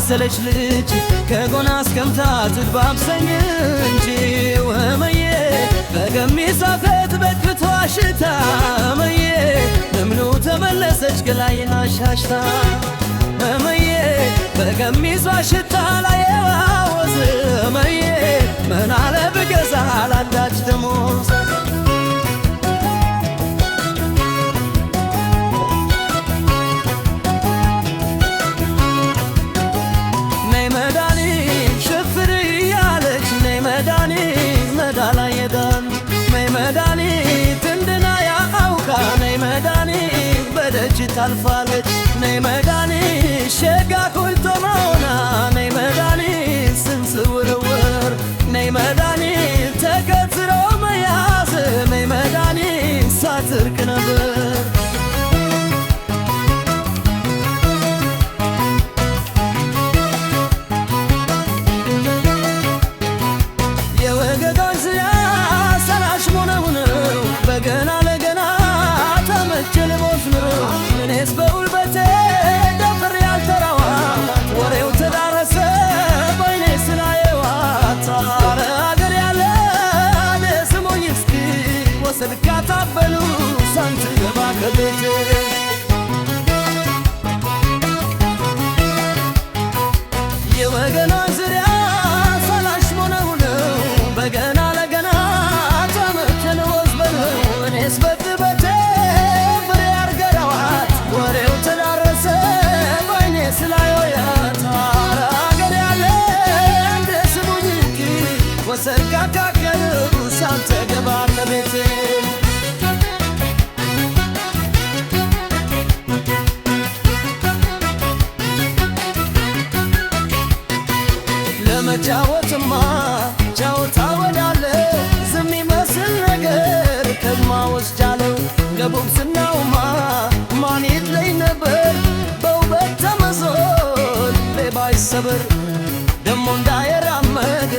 የመሰለች ልጅ ከጎና አስቀምጣ ትግባብሰኝ እንጂ ወመዬ በገሚሷ ፊት በቅቶ አሽታ መዬ ለምኑ ተመለሰች ገላዬን አሻሽታ መዬ በገሚሷ ሽታ ላይ ዋወዝ መዬ ምን አለ ብገዛ ላንዳች ደሞዝ ታልፋለች ነይ መድኃኒት ሸጋ ኩልቶ መሆና ነይ መድኃኒት ስንስውርውር ነይ መድኃኒት ተከትሮ መያዝ ነይ መድኃኒት ሳትርቅ ነበር የወገዶች ዝያ ሰራሽ ሆነው በገና ለገና ተመቸል ቦት ነው እኔስ በውልበቴ ደፍሬ ያልተራዋት ወሬው ተዳረሰ በይኔ ስላየዋት አረ አገር ያለ ስሙኝ እስኪ ወሰድ ካታበሉ ሳንትገባ ከቤቴ የወገኖች ዙሪያ ሰላሽ ሆነው ነው በገና ለገና ተመቸን ወዝበለው እኔስ በጥበቴ ሰርጋታ ከልቡ ሳንተ ገባ ከቤቴ ለመጫወትማ ጫወታ ወዳለ ዝም ይመስል ነገር ከግማ ወስጃለው ለቦክስናውማ ማን ይለኝ ነበር በውበት ተመዞል ሌባ ይሰበር ደሞ እንዳይራመድ